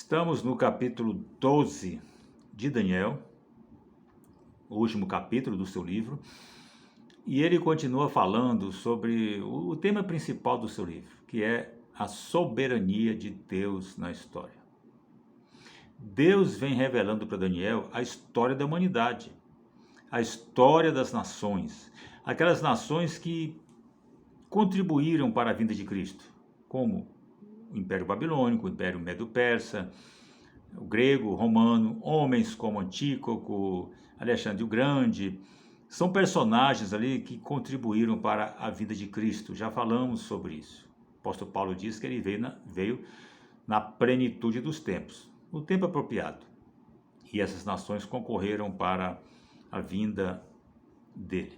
Estamos no capítulo 12 de Daniel, o último capítulo do seu livro, e ele continua falando sobre o tema principal do seu livro, que é a soberania de Deus na história. Deus vem revelando para Daniel a história da humanidade, a história das nações, aquelas nações que contribuíram para a vinda de Cristo, como o Império Babilônico, o Império Medo-Persa, o grego, o romano, homens como Antíoco, Alexandre o Grande, são personagens ali que contribuíram para a vida de Cristo. Já falamos sobre isso. O apóstolo Paulo diz que ele veio na plenitude dos tempos, no tempo apropriado. E essas nações concorreram para a vinda dele.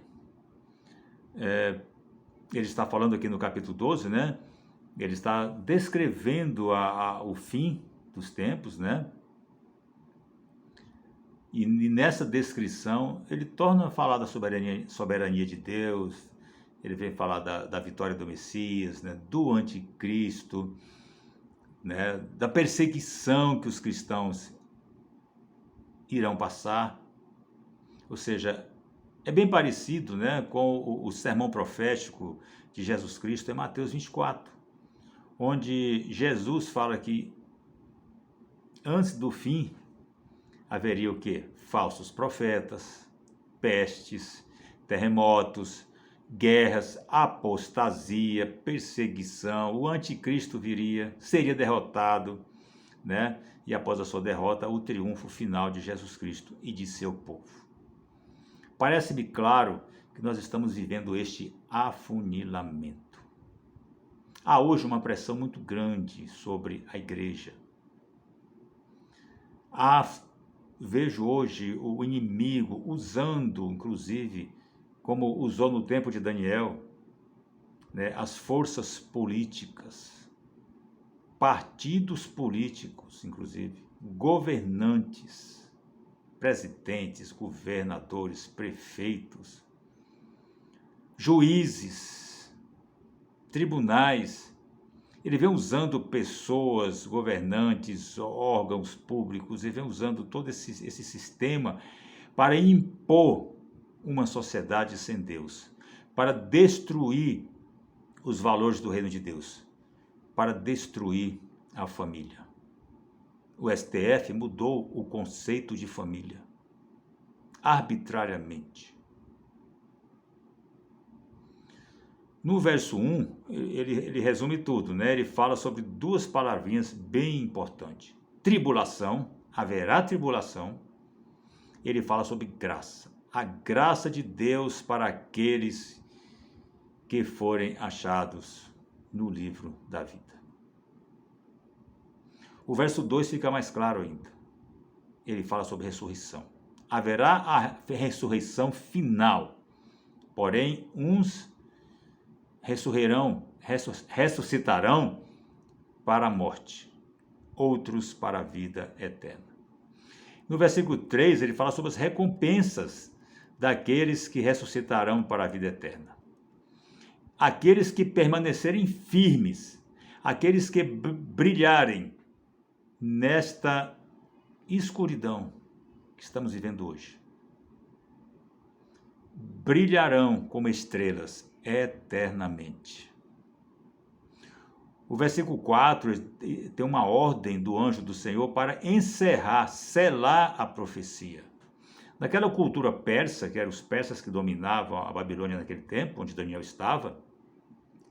Ele está falando aqui no capítulo 12, né? Ele está descrevendo o fim dos tempos, né? E nessa descrição, ele torna a falar da soberania de Deus, ele vem falar da vitória do Messias, né? Do anticristo, né? Da perseguição que os cristãos irão passar. Ou seja, é bem parecido, né, com o sermão profético de Jesus Cristo em Mateus 24, onde Jesus fala que antes do fim haveria o quê? Falsos profetas, pestes, terremotos, guerras, apostasia, perseguição, o anticristo viria, seria derrotado, né? E após a sua derrota, o triunfo final de Jesus Cristo e de seu povo. Parece-me claro que nós estamos vivendo este afunilamento. Há hoje uma pressão muito grande sobre a igreja. Vejo hoje o inimigo usando, inclusive, como usou no tempo de Daniel, né, as forças políticas, partidos políticos, inclusive, governantes, presidentes, governadores, prefeitos, juízes, tribunais. Ele vem usando pessoas, governantes, órgãos públicos, ele vem usando todo esse sistema para impor uma sociedade sem Deus, para destruir os valores do reino de Deus, para destruir a família. O STF mudou o conceito de família, arbitrariamente. No verso 1, ele resume tudo, né? Ele fala sobre duas palavrinhas bem importantes. Tribulação, haverá tribulação. Ele fala sobre graça. A graça de Deus para aqueles que forem achados no livro da vida. O verso 2 fica mais claro ainda. Ele fala sobre ressurreição. Haverá a ressurreição final. Porém, uns ressuscitarão para a morte, outros para a vida eterna. No versículo 3, ele fala sobre as recompensas daqueles que ressuscitarão para a vida eterna. Aqueles que permanecerem firmes, aqueles que brilharem nesta escuridão que estamos vivendo hoje. Brilharão como estrelas eternamente. O versículo 4 tem uma ordem do anjo do Senhor para encerrar, selar a profecia. Naquela cultura persa, que eram os persas que dominavam a Babilônia naquele tempo, onde Daniel estava,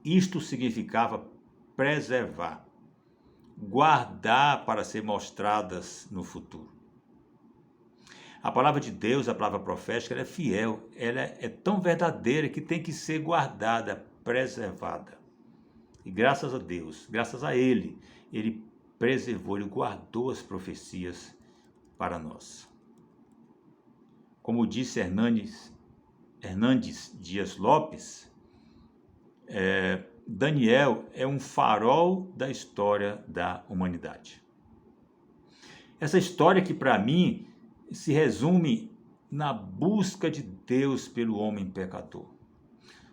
isto significava preservar, guardar para ser mostradas no futuro. A palavra de Deus, a palavra profética, ela é fiel, ela é tão verdadeira que tem que ser guardada, preservada. E graças a Deus, graças a Ele preservou, Ele guardou as profecias para nós. Como disse Hernandes Dias Lopes, Daniel é um farol da história da humanidade. Essa história que para mim se resume na busca de Deus pelo homem pecador,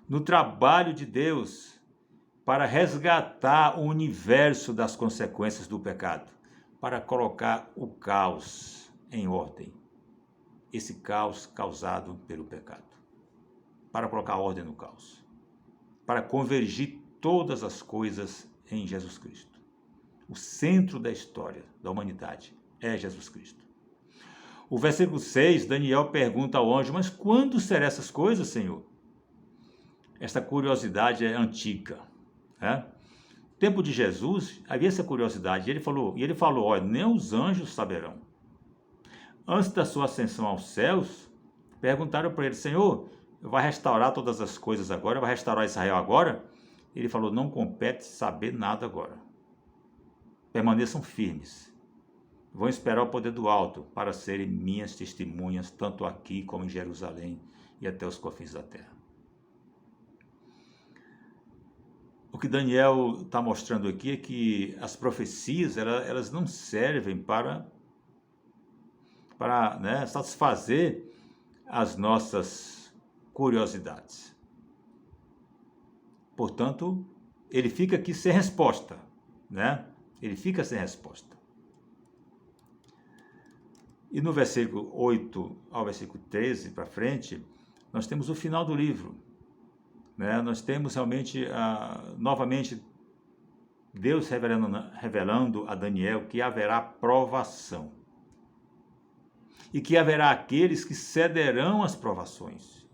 no trabalho de Deus para resgatar o universo das consequências do pecado, para colocar o caos em ordem. Esse caos causado pelo pecado. Para colocar ordem no caos. Para convergir todas as coisas em Jesus Cristo. O centro da história da humanidade é Jesus Cristo. O versículo 6, Daniel pergunta ao anjo, mas quando serão essas coisas, Senhor? Esta curiosidade é antiga, né? No tempo de Jesus, havia essa curiosidade, e ele falou, olha, nem os anjos saberão. Antes da sua ascensão aos céus, perguntaram para ele, Senhor, vai restaurar todas as coisas agora, vai restaurar Israel agora? Ele falou, não compete saber nada agora. Permaneçam firmes. Vão esperar o poder do alto para serem minhas testemunhas, tanto aqui como em Jerusalém e até os confins da terra. O que Daniel está mostrando aqui é que as profecias, elas não servem para né, satisfazer as nossas curiosidades. Portanto, ele fica aqui sem resposta, né? Ele fica sem resposta. E no versículo 8 ao versículo 13 para frente, nós temos o final do livro. Né? Nós temos realmente, novamente, Deus revelando a Daniel que haverá provação. E que haverá aqueles que cederão às provações.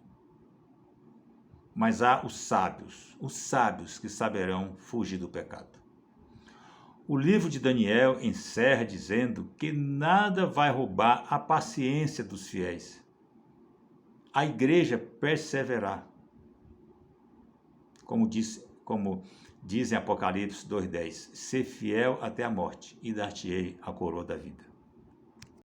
Mas há os sábios que saberão fugir do pecado. O livro de Daniel encerra dizendo que nada vai roubar a paciência dos fiéis. A igreja perseverar. Como diz em Apocalipse 2:10, ser fiel até a morte e dar-te-ei a coroa da vida.